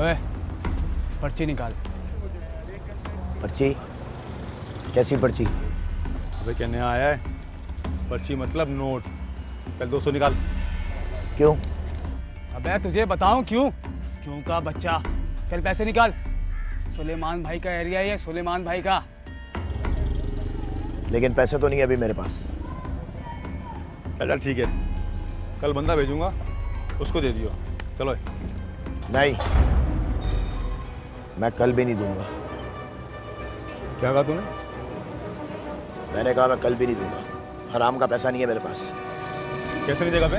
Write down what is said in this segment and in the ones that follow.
लोए पर्ची निकाल। पर्ची? कैसी पर्ची? अबे क्या नया आया है? पर्ची मतलब नोट। कल 200 निकाल। क्यों? अबे तुझे बताऊं क्यों? क्यों का बच्चा, चल पैसे निकाल। सुलेमान भाई का एरिया है, सुलेमान भाई का। लेकिन पैसे तो नहीं है अभी मेरे पास। चल ठीक है, कल बंदा भेजूंगा, उसको दे दियो। चलो। नहीं, मैं कल भी नहीं दूंगा। क्या कहा तूने? मैंने कहा मैं कल भी नहीं दूंगा। हराम का पैसा नहीं है मेरे पास। कैसे नहीं देगा बे?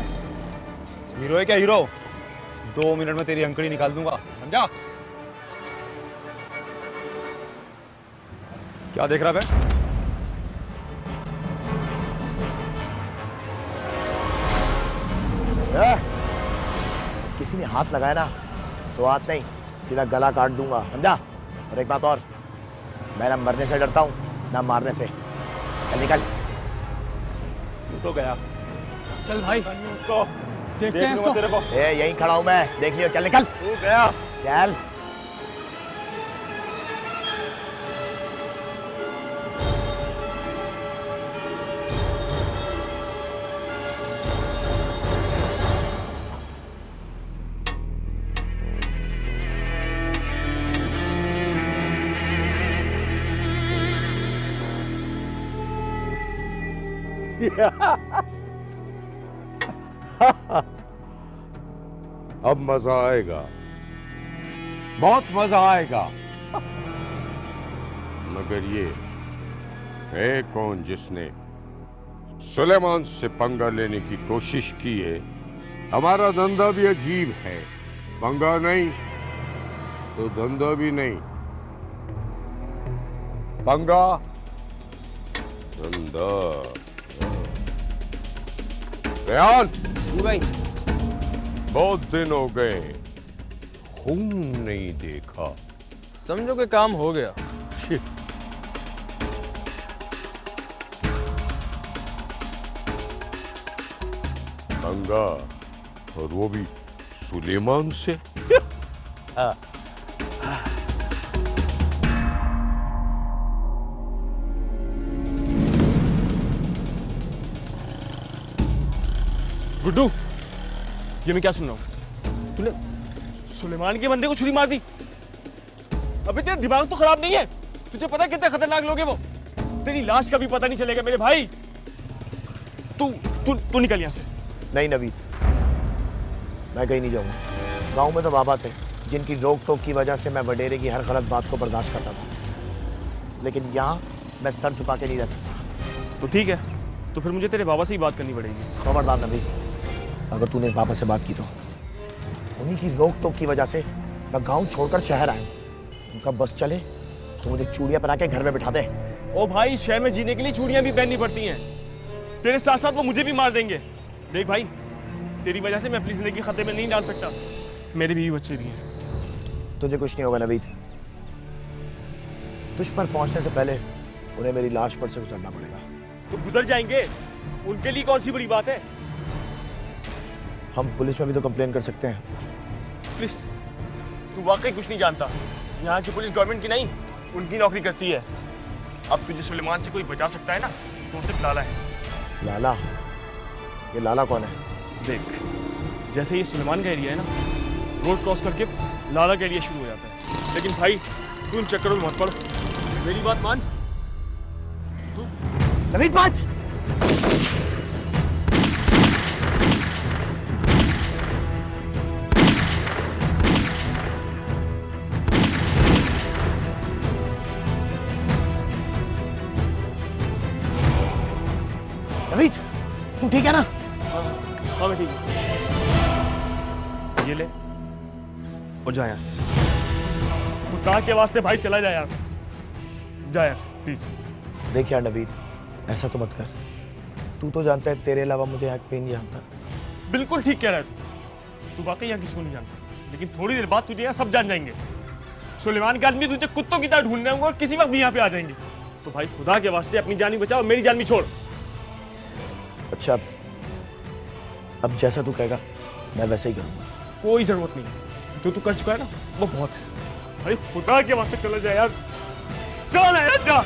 हीरो है क्या हीरो? 2 मिनट में तेरी अंकड़ी निकाल दूंगा, समझा? क्या देख रहा बे? किसी ने हाथ लगाया ना तो हाथ नहीं, सीधा गला काट दूंगा, समझा? और एक बात और, मैं ना मरने से डरता हूं ना मारने से। चल निकल। तो गया। चल भाई उसको देखते हैं इसको। तेरे को। यहीं खड़ा हूं मैं, देख लियो। चल निकल। तू गया। चल। अब मजा आएगा, बहुत मजा आएगा। मगर ये है कौन जिसने सुलेमान से पंगा लेने की कोशिश की है? हमारा धंधा भी अजीब है, पंगा नहीं तो धंधा भी नहीं, पंगा धंधा। रेहान जी भाई। बहुत दिन हो गए, खून नहीं देखा। समझो कि काम हो गया। शिट। पंगा, और वो भी सुलेमान से। गुड्डू, ये मैं क्या सुन रहा हूँ? तूने सुलेमान के बंदे को छुरी मार दी? अबे तेरा दिमाग तो खराब नहीं है? तुझे पता है कितने खतरनाक लोग हैं वो? तेरी लाश का भी पता नहीं चलेगा मेरे भाई। तू तू तू निकल यहाँ से। नहीं नवीद, मैं कहीं नहीं जाऊंगा। गांव में तो बाबा थे जिनकी रोक टोक की वजह से मैं वडेरे की हर गलत बात को बर्दाश्त करता था, लेकिन यहाँ मैं सर झुका के नहीं रह सकता। तो ठीक है, तो फिर मुझे तेरे बाबा से ही बात करनी पड़ेगी। खबरदार नवीद, अगर तूने पापा से बात की तो उन्हीं की रोक टोक की वजह से मैं गांव छोड़कर शहर आया हूं। उनका बस चले तो मुझे चूड़ियां पहना के घर में बिठा दे। ओ भाई, शहर में जीने के लिए चूड़ियां भी पहननी पड़ती हैं। तेरे साथ साथ वो मुझे भी मार देंगे। देख भाई, तेरी वजह से मैं अपनी जिंदगी खतरे में नहीं डाल सकता। मेरे बीवी बच्चे भी हैं। तुझे कुछ नहीं होगा नवीद। तुझ पर पहुंचने से पहले उन्हें मेरी लाश पर से गुजरना पड़ेगा। तो गुजर जाएंगे, उनके लिए कौन सी बड़ी बात है? हम पुलिस में भी तो कंप्लेन कर सकते हैं। पुलिस? तू वाकई कुछ नहीं जानता। यहाँ की पुलिस गवर्नमेंट की नहीं, उनकी नौकरी करती है। अब तुझे सुलेमान से कोई बचा सकता है ना, तो सिर्फ लाला है। लाला? ये लाला कौन है? देख, जैसे ये सुलेमान का एरिया है ना, रोड क्रॉस करके लाला का एरिया शुरू हो जाता है। लेकिन भाई, तू इन चक्करों में मत पड़, मेरी बात मान। तू नवीद बात। नवीद, तू ठीक है ना? हाँ मैं ठीक हूँ। ये ले और जा यहाँ से। खुदा के वास्ते भाई चला जा यार, जा यहाँ से प्लीज। देख यार नवीद, ऐसा तो मत कर। तू तो जानता है तेरे अलावा मुझे यहाँ कोई नहीं जानता। बिल्कुल ठीक कह रहा है तू वाकई यहाँ किसी को नहीं जानता, लेकिन थोड़ी देर बाद तुझे यहाँ सब जान जाएंगे। सुलेमान के आदमी तुझे कुत्तों की तरह ढूंढने होंगे और किसी वक्त भी यहाँ पे आ जाएंगे। तो भाई खुदा के वास्ते अपनी जान भी बचाओ और मेरी जान भी छोड़। अच्छा, अब जैसा तू कहेगा मैं वैसे ही करूँगा। कोई जरूरत नहीं, जो तू कर चुका है ना वो बहुत है भाई, खुदा के वास्ते चला जाए यार, चल यार जा।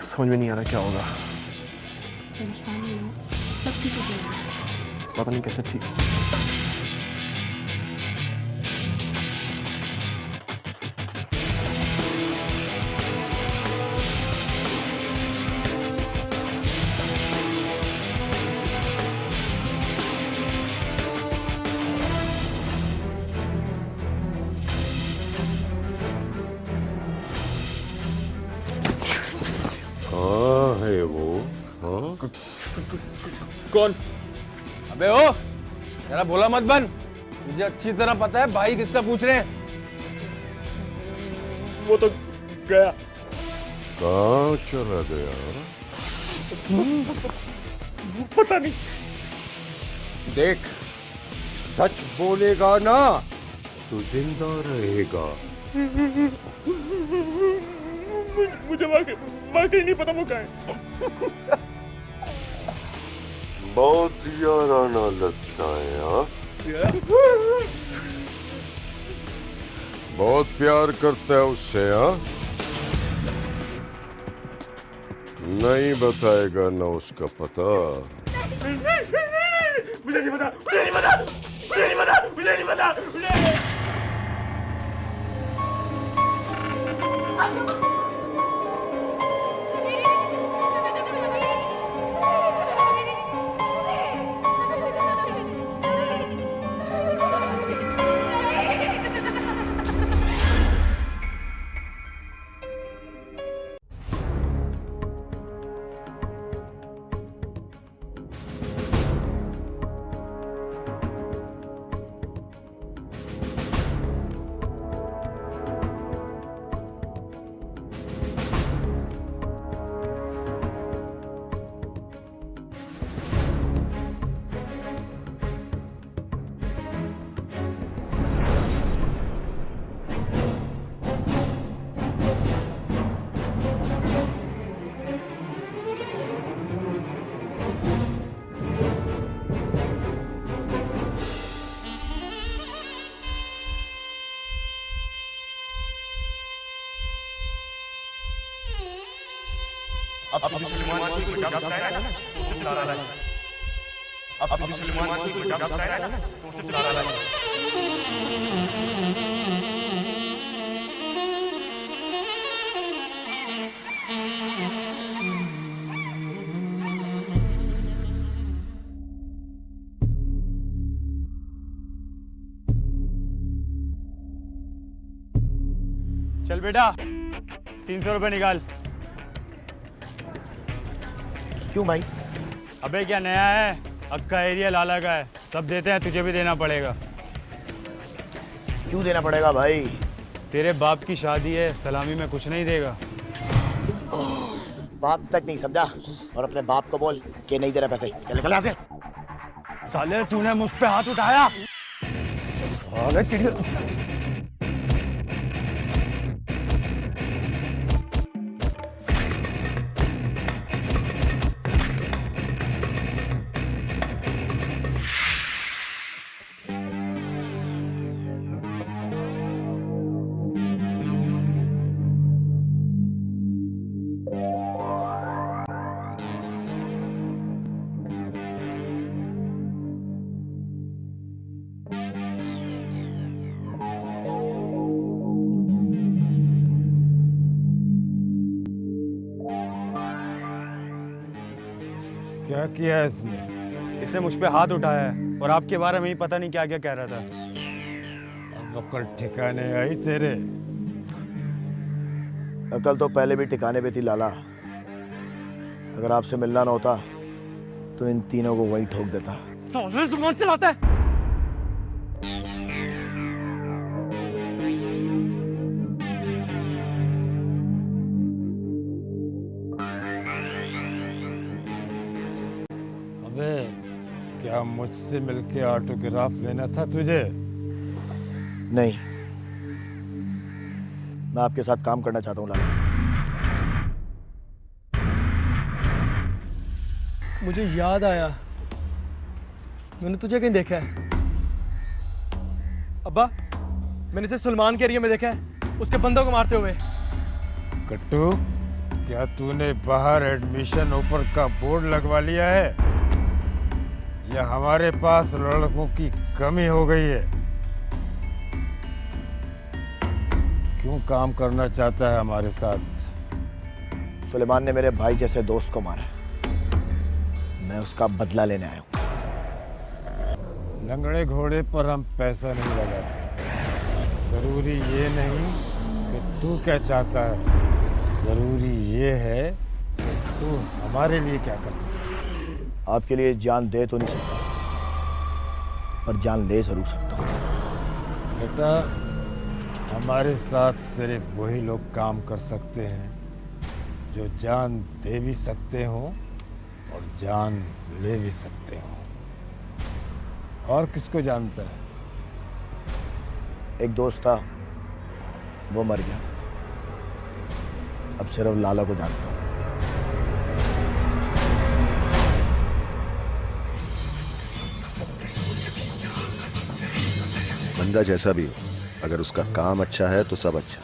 समझ में नहीं आ रहा क्या होगा। परेशान नहीं हो, सब ठीक हो जाएगा। पता नहीं कैसे ठीक। कहाँ है वो? हाँ? कौन? अबे ओ, तेरा भोला मत बन। मुझे अच्छी तरह पता है भाई किसका पूछ रहे हैं। वो तो गया। कहाँ चला गया? पता नहीं। देख, सच बोलेगा ना तो जिंदा रहेगा। मुझे वाकई नहीं पता वो कहाँ है। बहुत याराना लगता है। हाँ, बहुत प्यार करता है उससे। हाँ, नहीं बताएगा ना उसका पता। मुझे नहीं पता, मुझे नहीं पता, मुझे नहीं पता, मुझे नहीं पता, मुझे। अब सुलेमान की मजाक उड़ाया ना, तो उसे सुला रहा है। अब सुलेमान की मजाक उड़ाया ना, तो उसे सुला रहा है। चल बेटा, 300 रुपए निकाल। क्यों भाई? अबे क्या नया है? अक्का एरिया लाला का है, सब देते हैं, तुझे भी देना पड़ेगा। क्यों देना पड़ेगा भाई? तेरे बाप की शादी है, सलामी में कुछ नहीं देगा। बात तक नहीं समझा और अपने बाप को बोल कि नहीं दे रहा पैसे। चल निकल यहाँ से। साले तूने मुझ पे हाथ उठाया। साले चिड़िया। क्या किया इसने? इसने मुझ पे हाथ उठाया है और आपके बारे में ही पता नहीं क्या क्या कह रहा था। अकल ठिकाने आई तेरे? अकल तो पहले भी ठिकाने पे थी लाला। अगर आपसे मिलना ना होता तो इन तीनों को वहीं ठोक देता। साले जुबान चलाता है। अबे क्या मुझसे मिलके ऑटोग्राफ लेना था तुझे? नहीं, मैं आपके साथ काम करना चाहता हूँ लाला। मुझे याद आया, मैंने तुझे कहीं देखा है। अब्बा, मैंने इसे सलमान के एरिया में देखा है, उसके बंदों को मारते हुए। कट्टू, क्या तूने बाहर एडमिशन ऊपर का बोर्ड लगवा लिया है या हमारे पास लड़कों की कमी हो गई है? क्यों काम करना चाहता है हमारे साथ? सुलेमान ने मेरे भाई जैसे दोस्त को मारा, मैं उसका बदला लेने आया हूँ। लंगड़े घोड़े पर हम पैसा नहीं लगाते। जरूरी ये नहीं कि तू क्या चाहता है, जरूरी ये है कि तू हमारे लिए क्या कर सकता है। आपके लिए जान दे तो नहीं सकता, पर जान ले जरूर सकता हूँ। बेटा, हमारे साथ सिर्फ वही लोग काम कर सकते हैं जो जान दे भी सकते हो और जान ले भी सकते हो। और किसको जानता है? एक दोस्त था, वो मर गया। अब सिर्फ लाला को जानता हूँ। बंदा जैसा भी हो, अगर उसका काम अच्छा है तो सब अच्छा।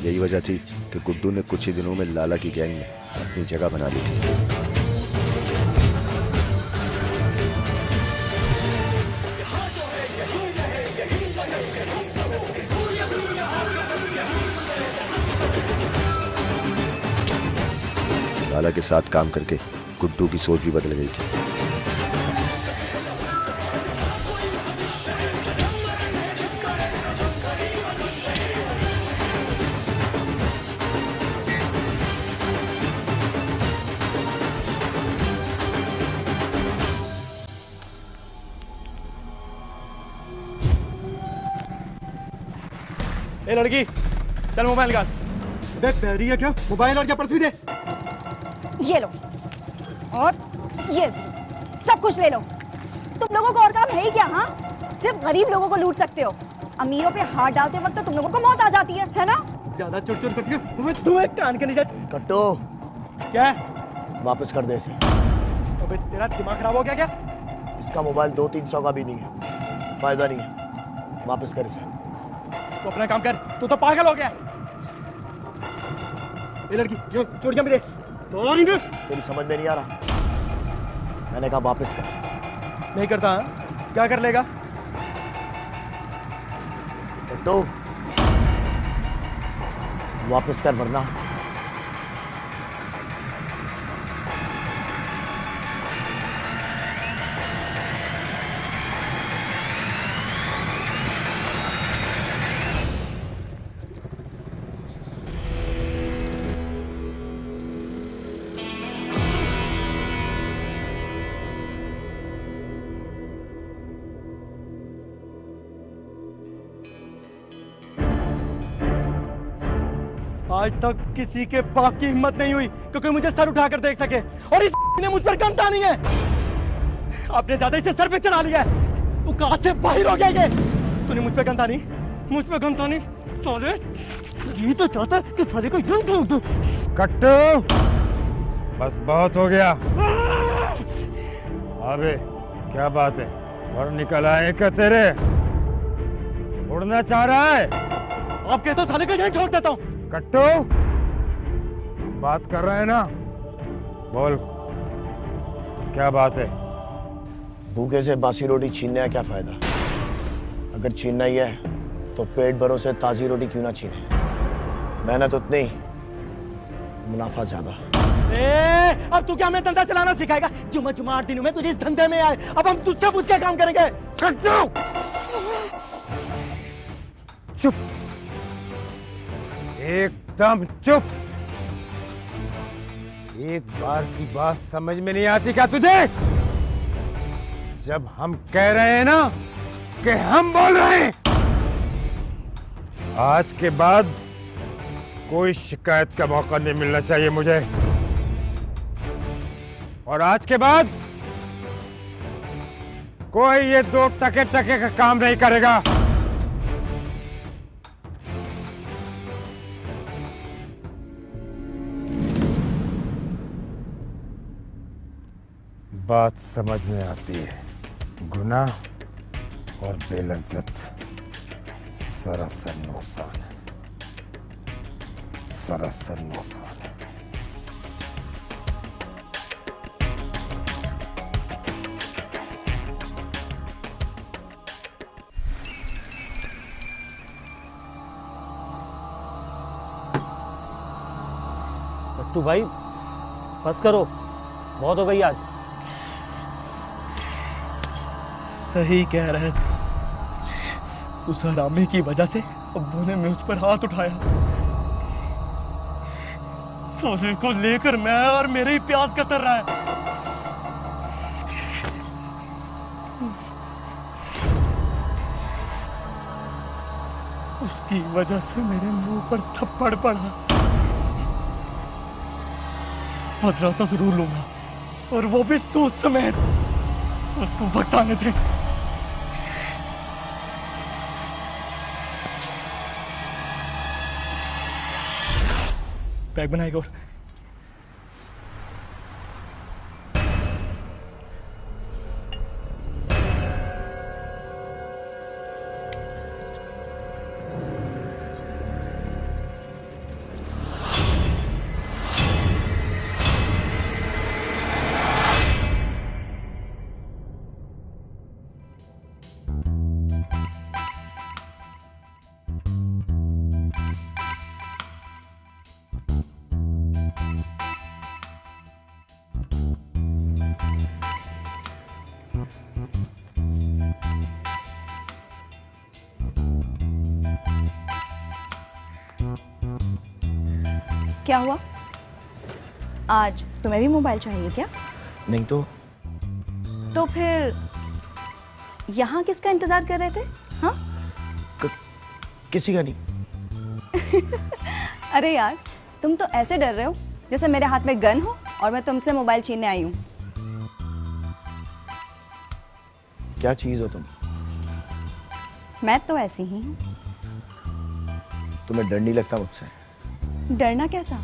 यही वजह थी कि गुड्डू ने कुछ ही दिनों में लाला की गैंग में अपनी जगह बना ली थी। लाला के साथ काम करके गुड्डू की सोच भी बदल गई थी। ए लड़की, चल मोबाइल निकाल। बे बहरी है क्या? मोबाइल और क्या पर्स भी दे। ये लो और ये सब कुछ ले लो। तुम लोगों को और काम है ही क्या? हाँ, सिर्फ गरीब लोगों को लूट सकते हो। अमीरों पे हाथ डालते वक्त तो तुम लोगों को मौत आ जाती है ना? ज्यादा चुड़ करती है, मैं तुम्हें कान के नीचे। कट्टू, क्या? वापस कर दे इसे। अबे तेरा दिमाग खराब हो गया क्या? इसका मोबाइल 200-300 का भी नहीं है, फायदा नहीं है। वापस कर इसे। तो अपना काम कर, तू तो पागल हो गया। ये लड़की, ये चोरियां भी दे। तेरी समझ में नहीं आ रहा? मैंने कहा वापस कर। नहीं करता। हाँ? क्या कर लेगा? कट्टू, वापस कर वरना आज तक किसी के बाप की हिम्मत नहीं हुई कि कोई मुझे सर उठाकर देख सके, और इस ने मुझ पर गन तानी है। आपने ज्यादा इसे सर पे चढ़ा लिया है, वो कहां से बाहर हो गया ये? तूने मुझ पे गन तानी, मुझ पे गन तानी। साले, जी तो चाहता कि साले को यूं ठोक दूं। कट्टू, बस बहुत हो गया। अबे क्या बात है, और निकल आए क्या तेरे? उड़ना चाह रहा है? आप कहते हो साले को यहीं ठोक देता हूं। कट्टू, बात कर रहे हैं ना, बोल क्या बात है? भूखे से बासी रोटी छीनने का क्या फायदा? अगर छीनना ही है तो पेट भरों से ताजी रोटी क्यों ना छीने? मेहनत उतनी मुनाफा ज्यादा। अब तू क्या हमें धंधा चलाना सिखाएगा? जुम्मा 8 दिनों में तुझे इस धंधे में आए, अब हम तुझसे पूछ के काम करेंगे? चुप, एकदम चुप। एक बार की बात समझ में नहीं आती क्या तुझे? जब हम कह रहे हैं ना कि हम बोल रहे हैं, आज के बाद कोई शिकायत का मौका नहीं मिलना चाहिए मुझे। और आज के बाद कोई ये 2 टके टके का काम नहीं करेगा। बात समझ में आती है। गुनाह और बेलज्जत सरासर नुकसान है, सरासर नुकसान है। बट्टू भाई बस करो, बहुत हो गई आज। सही कह रहे थे, उस हरामी की वजह से अब्बू ने मुझ पर हाथ उठाया। सोने को लेकर मैं और मेरे ही प्यास कतर रहा है। उसकी वजह से मेरे मुंह पर थप्पड़ पड़ा। बदला तो जरूर लूंगा, और वो भी सूद समेत। बस तो वक्त आने थे। बैग बनाएगा और क्या हुआ? आज तुम्हें भी मोबाइल चाहिए क्या? नहीं तो फिर यहाँ किसका इंतजार कर रहे थे? हाँ? किसी का नहीं। अरे यार, तुम तो ऐसे डर रहे हो जैसे मेरे हाथ में गन हो और मैं तुमसे मोबाइल छीनने आई हूँ। क्या चीज हो तुम? मैं तो ऐसी ही हूँ। तुम्हें डर नहीं लगता मुझसे? डरना कैसा?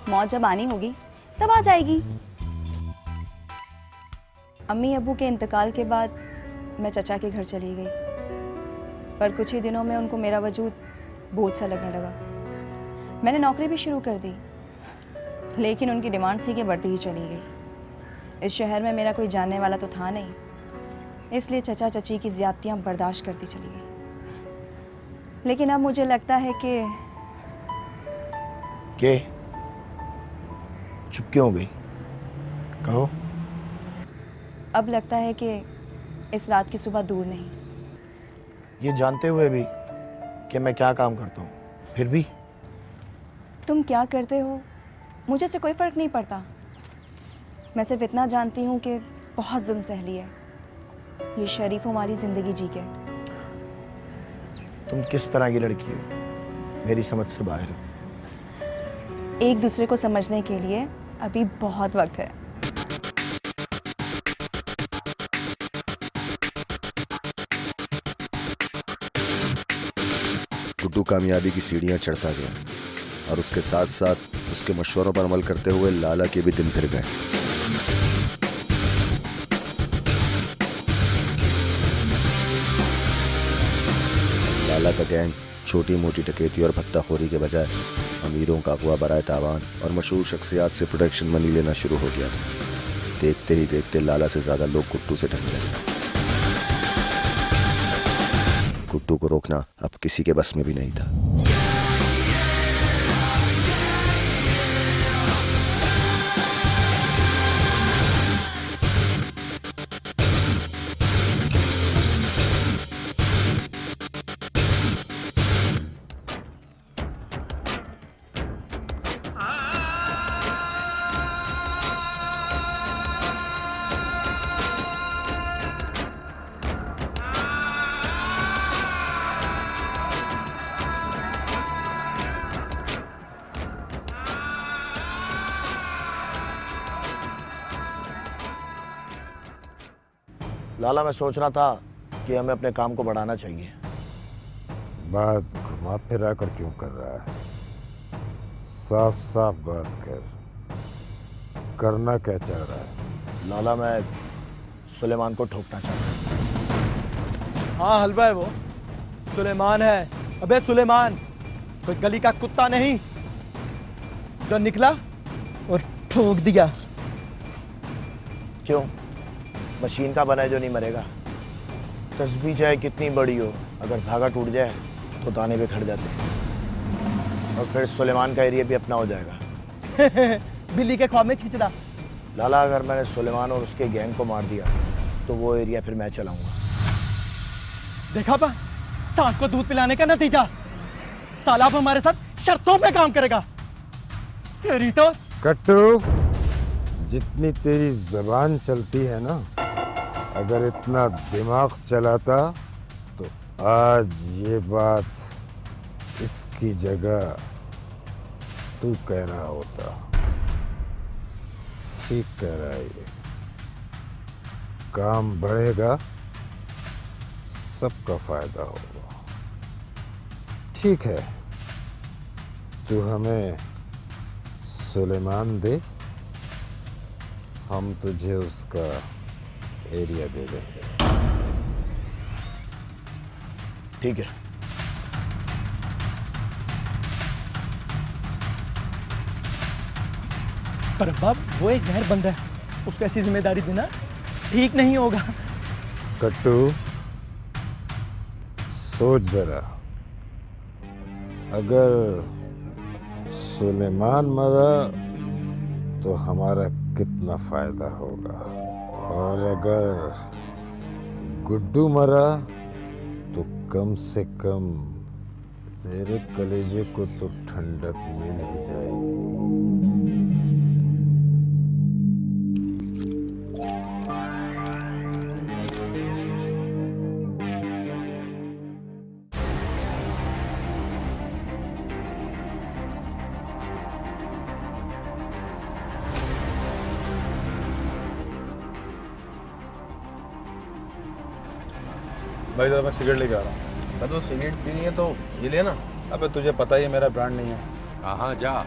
मौत जब आनी होगी तब आ जाएगी। अम्मी अब्बू के इंतकाल के बाद मैं चचा के घर चली गई, पर कुछ ही दिनों में उनको मेरा वजूद बोझ सा लगने लगा। मैंने नौकरी भी शुरू कर दी, लेकिन उनकी डिमांड सी के बढ़ती ही चली गई। इस शहर में मेरा कोई जानने वाला तो था नहीं, इसलिए चचा चची की ज़्यादतियाँ बर्दाश्त करती चली गई। लेकिन अब मुझे लगता है कि चुप क्यों हो गई? कहो। अब लगता है कि इस रात की सुबह दूर नहीं। ये जानते हुए भी कि मैं क्या काम करता हूँ, फिर भी? तुम क्या करते हो मुझे से कोई फर्क नहीं पड़ता। मैं सिर्फ इतना जानती हूँ कि बहुत जुल्म सह लिया है ये शरीफ हमारी जिंदगी जी के। तुम किस तरह की लड़की हो, मेरी समझ से बाहर हो। एक दूसरे को समझने के लिए अभी बहुत वक्त है। गुड्डू कामयाबी की सीढ़ियां चढ़ता गया और उसके साथ साथ उसके मशवरों पर अमल करते हुए लाला के भी दिन फिर गए। लाला का गैंग छोटी मोटी डकैती और भत्ताखोरी के बजाय अमीरों का अगवा बराए तावान और मशहूर शख्सियात से प्रोटेक्शन मनी लेना शुरू हो गया। देखते ही देखते लाला से ज्यादा लोग गुड्डू से ढक गए। गुड्डू को रोकना अब किसी के बस में भी नहीं था। लाला, मैं सोच रहा था कि हमें अपने काम को बढ़ाना चाहिए। बात घुमा फिरा कर क्यों कर रहा है? साफ साफ बात कर, करना क्या चाह रहा है? लाला, मैं सुलेमान को ठोकना चाहता हूँ। हाँ हलवा है वो, सुलेमान है। अबे सुलेमान कोई गली का कुत्ता नहीं जो निकला और ठोक दिया। क्यों? मशीन का बना है जो नहीं मरेगा। तस्बीह चाहे कितनी बड़ी हो, अगर धागा टूट जाए तो ताने पे खड़ जाते हैं। और फिर सुलेमान का एरिया भी अपना हो जाएगा। बिल्ली के ख्वाब में छिचड़ा। लाला, अगर मैंने सुलेमान और उसके गैंग को मार दिया तो वो एरिया फिर मैं चलाऊंगा। देखा बा, सांप को दूध पिलाने का नतीजा। साला अब हमारे साथ शर्तों पे काम करेगा। तेरी तो कट्टू, जितनी तेरी जबान चलती है ना, अगर इतना दिमाग चलाता तो आज ये बात इसकी जगह तू कह रहा होता। ठीक कह रहा है ये। काम बढ़ेगा, सबका फायदा होगा। ठीक है, तू हमें सुलेमान दे, हम तुझे उसका एरिया दे देंगे। ठीक है। पर बाप, वो एक गैर बंदा है, उसको ऐसी जिम्मेदारी देना ठीक नहीं होगा। कट्टू, सोच जरा, अगर सुलेमान मरा तो हमारा कितना फायदा होगा, और अगर गुड्डू मरा तो कम से कम तेरे कलेजे को तो ठंडक मिल ही जाएगी। भाई तो मैं सिगरेट लेके आ रहा हूँ। मैं तो सिगरेट पीनी है तो ये ले ना। अबे तुझे पता ही है मेरा ब्रांड नहीं है। कहाँ जा?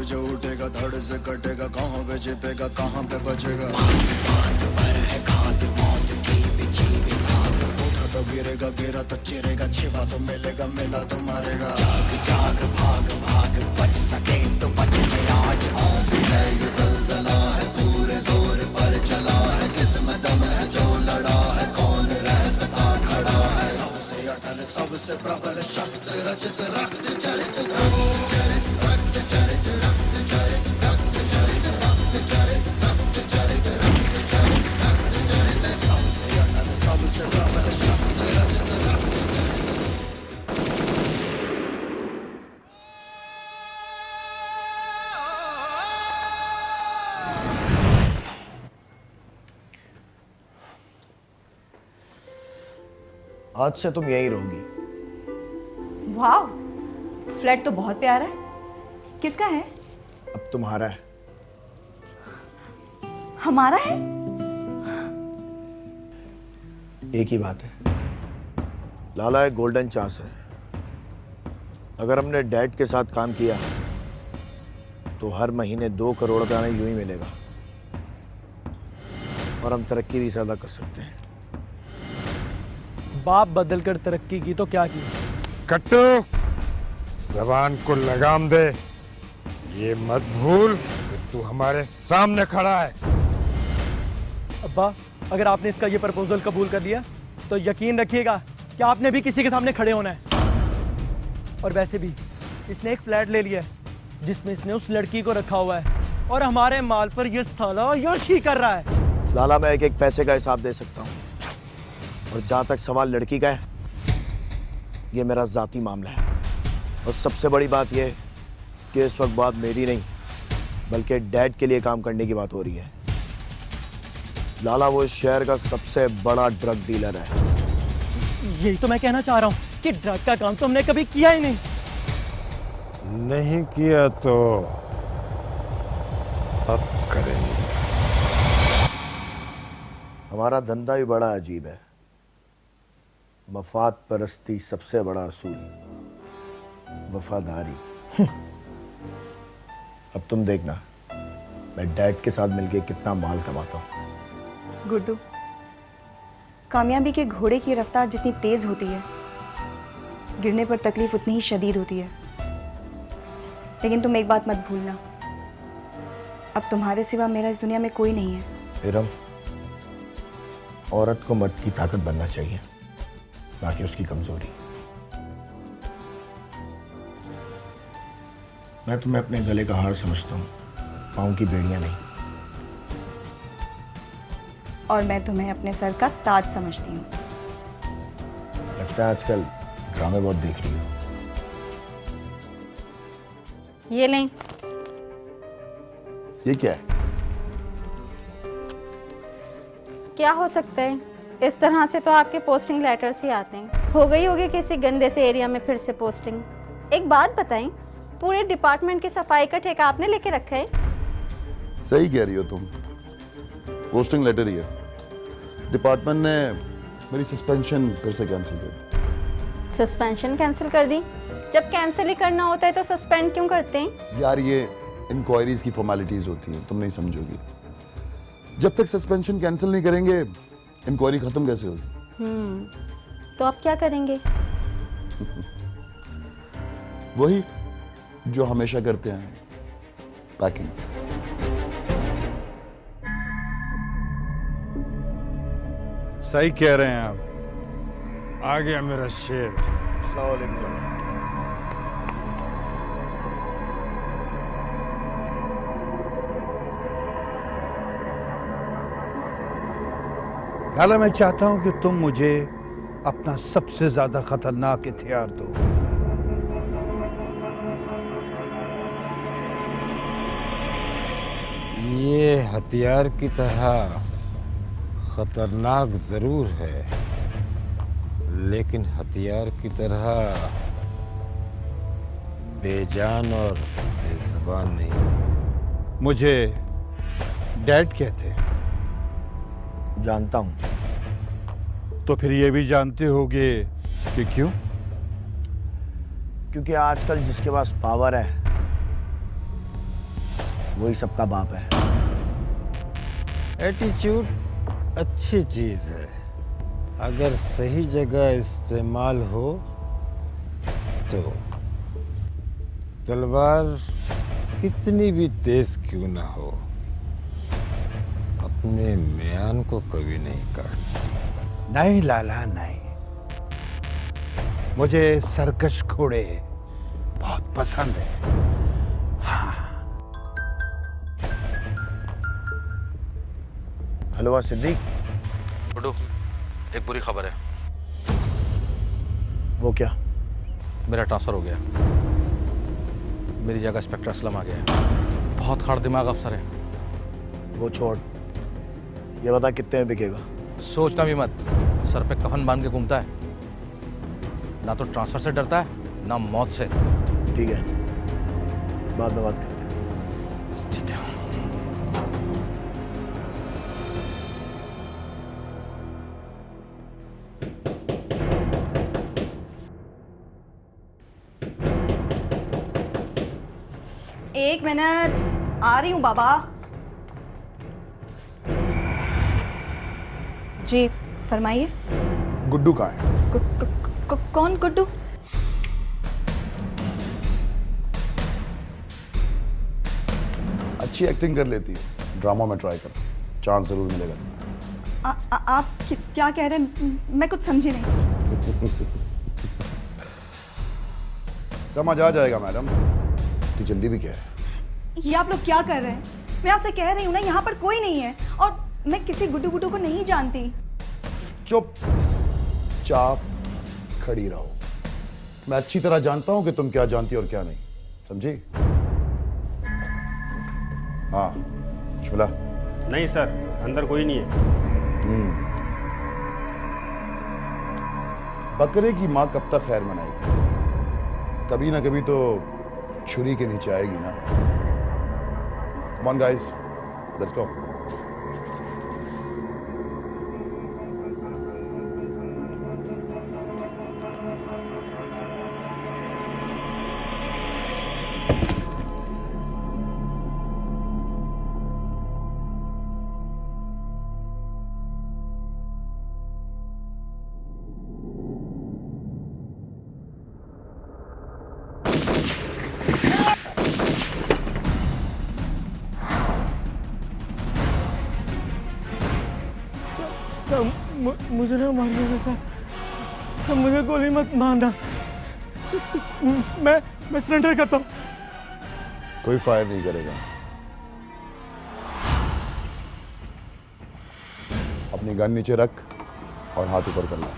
जो उठेगा धड़ से कटेगा, कहाँ पे छिपेगा कहाँ पे बचेगा। उठा तो गिरेगा, गिरा तो चिरेगा, छिपा तो मिलेगा, मिला तो मारेगा। जाग जाग भाग भाग, बच सके तो बच ले आज। भी है ये ज़लज़ला है, पूरे जोर पर चला है। किस्मत दम है जो लड़ा है, कौन रह सका खड़ा है। सबसे अटल सबसे प्रबल शस्त्र रचित, रक्त चरित रक्त चरित रक्त चरित रक्त चरित रक्त चरित रक्त चरित रक्त चरित रक्त चरित रक्त चरित। सबसे अटल सबसे प्रबल शस्त्र रचित रक्त आज से तुम यहीं रहोगी। वाह, फ्लैट तो बहुत प्यारा है। किसका है? अब तुम्हारा है। हमारा है? एक ही बात है, लाला एक गोल्डन चांस है। अगर हमने डैड के साथ काम किया तो हर महीने 2 करोड़ का हमें यूं ही मिलेगा, और हम तरक्की भी ज्यादा कर सकते हैं। बाप बदल कर तरक्की की तो क्या की। कट्टू, जबान को लगाम दे। ये मत भूल कि तू हमारे सामने खड़ा है। अब्बा, अगर आपने इसका ये प्रपोजल कबूल कर लिया तो यकीन रखिएगा कि आपने भी किसी के सामने खड़े होना है। और वैसे भी इसने एक फ्लैट ले लिया है जिसमें इसने उस लड़की को रखा हुआ है, और हमारे माल पर ये साला यश ही कर रहा है। लाला, मैं एक एक पैसे का हिसाब दे सकता हूँ। और जहाँ तक सवाल लड़की का है, ये मेरा ज़ाती मामला है। और सबसे बड़ी बात ये है कि इस वक्त बात मेरी नहीं बल्कि डैड के लिए काम करने की बात हो रही है। लाला वो इस शहर का सबसे बड़ा ड्रग डीलर है। यही तो मैं कहना चाह रहा हूँ कि ड्रग का काम तो हमने कभी किया ही नहीं। नहीं किया तो अब करेंगे। हमारा धंधा ही बड़ा अजीब है। मफाद परस्ती सबसे बड़ा असूल, वफादारी। अब तुम देखना मैं डैड के साथ मिलके कितना माल कमाता हूँ। गुड्डू, कामयाबी के घोड़े की रफ्तार जितनी तेज होती है, गिरने पर तकलीफ उतनी ही शदीद होती है। लेकिन तुम एक बात मत भूलना, अब तुम्हारे सिवा मेरा इस दुनिया में कोई नहीं है। इरम, औरत को मर्द की ताकत बनना चाहिए, बाकी उसकी कमजोरी। मैं तुम्हें अपने गले का हार समझता हूँ, पाँव की बेड़ियां नहीं। और मैं तुम्हें अपने सर का ताज समझती हूँ। लगता है आजकल ड्रामे बहुत देख रही हो। ये लें। ये क्या है? क्या हो सकता है, इस तरह से तो आपके पोस्टिंग लेटर्स ही आते हैं। हो गई होगी किसी गंदे से एरिया में फिर से पोस्टिंग। एक बात बताएं, पूरे डिपार्टमेंट की सफाई का ठेका आपने लेके रखा है? सही कह रही हो तुम, पोस्टिंग लेटर ही है। डिपार्टमेंट ने मेरी सस्पेंशन फिर से कैंसिल कर दी। सस्पेंशन कैंसिल कर दी? जब कैंसिल ही करना होता है तो सस्पेंड क्यों करते हैं? यार ये इंक्वायरीज की फॉर्मेलिटीज होती हैं, तुम नहीं समझोगी। जब तक सस्पेंशन कैंसिल नहीं करेंगे इंक्वायरी खत्म कैसे होगी? तो आप क्या करेंगे? वही जो हमेशा करते हैं, पैकिंग। सही कह रहे हैं आप। आ गया मेरा शेर। अस्सलाम वालेकुम। लाला, मैं चाहता हूं कि तुम मुझे अपना सबसे ज्यादा खतरनाक हथियार दो। ये हथियार की तरह खतरनाक जरूर है, लेकिन हथियार की तरह बेजान और बेज़ुबान नहीं। मुझे डैड कहते हैं। जानता हूं। तो फिर ये भी जानते होगे कि क्यों? क्योंकि आजकल जिसके पास पावर है वही सबका बाप है। एटीट्यूड अच्छी चीज है, अगर सही जगह इस्तेमाल हो तो। तलवार कितनी भी तेज क्यों ना हो, अपने म्यान को कभी नहीं काटती। नहीं लाला, नहीं। मुझे सरकश घोड़े बहुत पसंद है। हाँ। हेलो सिद्दीक। गुड्डू, एक बुरी खबर है। वो क्या? मेरा ट्रांसफर हो गया। मेरी जगह इंस्पेक्टर असलम आ गया है। बहुत खाड़ दिमाग अफसर है। वो छोड़, ये बता कितने में बिकेगा? सोचना भी मत, सर पे कफन बांध के घूमता है। ना तो ट्रांसफर से डरता है ना मौत से। ठीक है, बाद में बात करते हैं। ठीक है। एक मिनट, आ रही हूँ बाबा। जी फरमाइए। गुड्डू कहाँ है? कौन गुड्डू? अच्छी एक्टिंग कर लेती है, ड्रामा में ट्राई कर, चांस जरूर मिलेगा। आप क्या कह रहे हैं? मैं कुछ समझी नहीं। समझ आ जाएगा मैडम, इतनी जल्दी भी क्या है? ये आप लोग क्या कर रहे हैं? मैं आपसे कह रही हूँ ना, यहाँ पर कोई नहीं है और मैं किसी गुड्डू गुड्डू को नहीं जानती। चुप। चुपचाप खड़ी रहो। मैं अच्छी तरह जानता हूं कि तुम क्या जानती और क्या नहीं, समझी? हाँ छोला। नहीं सर, अंदर कोई नहीं है। बकरे की माँ कब तक खैर मनाएगी? कभी ना कभी तो छुरी के नीचे आएगी ना। Come on guys, let's go. मुझे ना मारिएगा सर, मुझे गोली मत मारना। मैं सरेंडर करता हूँ। कोई फायर नहीं करेगा। अपनी गन नीचे रख और हाथ ऊपर कर ला।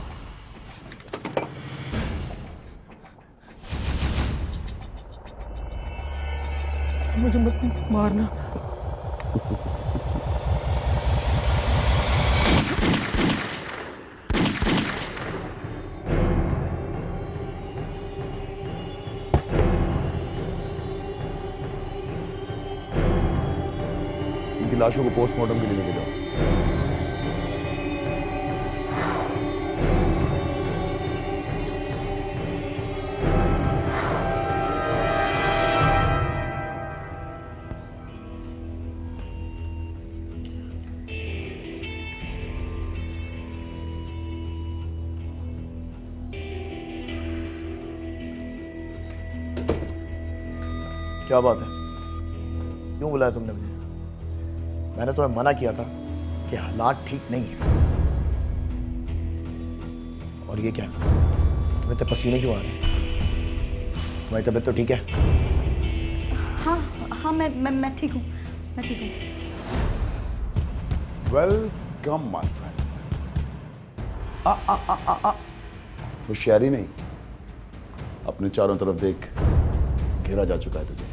मुझे मत मारना। इनकी लाशों को पोस्टमार्टम के लिए लेके जाओ। क्या बात है? क्यों बुलाया तुमने मुझे? मैंने तुम्हें मना किया था कि हालात ठीक नहीं है। और ये क्या, तुम्हें इतने पसीने क्यों आ रहे हैं? तुम्हारी तबीयत तो ठीक है? हाँ हाँ, मैं ठीक हूँ, मैं ठीक हूँ। Welcome my friend. होशियारी नहीं, अपने चारों तरफ देख, घेरा जा चुका है तुझे।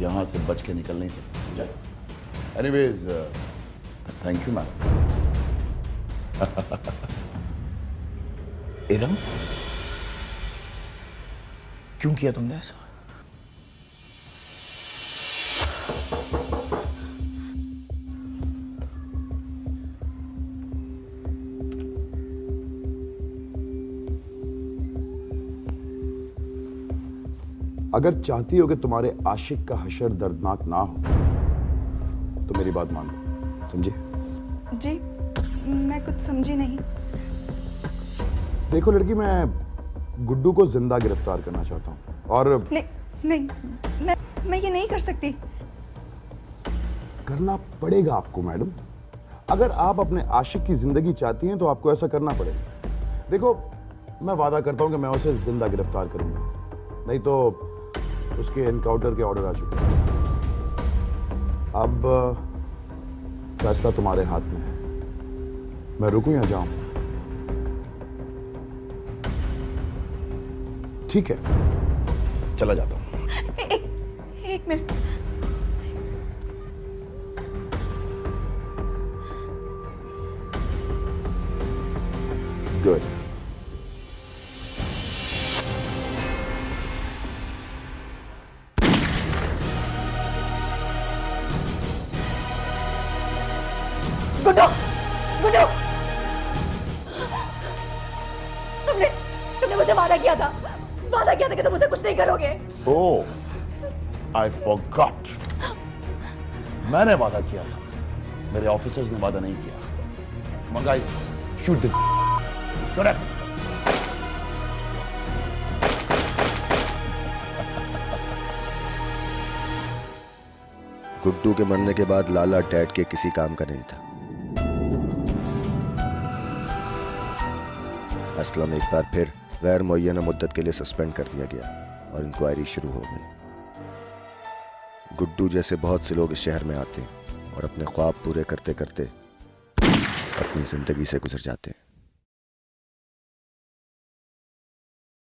यहां से बच के निकल नहीं सकता। Anyways, thank you madam. Iram, क्यों किया तुमने ऐसा? अगर चाहती हो कि तुम्हारे आशिक का हशर दर्दनाक ना हो तो मेरी बात मान लो, समझी? जी, मैं कुछ समझी नहीं। देखो लड़की, मैं गुड्डू को जिंदा गिरफ्तार करना चाहता हूँ और नहीं, मैं ये नहीं कर सकती। करना पड़ेगा आपको मैडम। अगर आप अपने आशिक की जिंदगी चाहती हैं तो आपको ऐसा करना पड़ेगा। देखो, मैं वादा करता हूं कि मैं उसे जिंदा गिरफ्तार करूंगा, नहीं तो उसके एनकाउंटर के ऑर्डर आ चुके हैं। अब फैसला तुम्हारे हाथ में है। मैं रुकूं या जाऊं? ठीक है, चला जाता हूं। एक मिनट। गुड। गुड्डू, गुड्डू, तुमने मुझे वादा किया था कि तुम मुझे कुछ नहीं करोगे। ओह, I forgot. मैंने वादा किया था, मेरे ऑफिसर्स ने वादा नहीं किया। Come on guys, shoot this. Shoot it. Guddu के मरने के बाद लाला डैड के किसी काम का नहीं था। असलम एक बार फिर गैर मुअय्यना मुद्दत के लिए सस्पेंड कर दिया गया और इंक्वायरी शुरू हो गई। गुड्डू जैसे बहुत से लोग इस शहर में आते हैं और अपने ख्वाब पूरे करते करते अपनी जिंदगी से गुजर जाते हैं।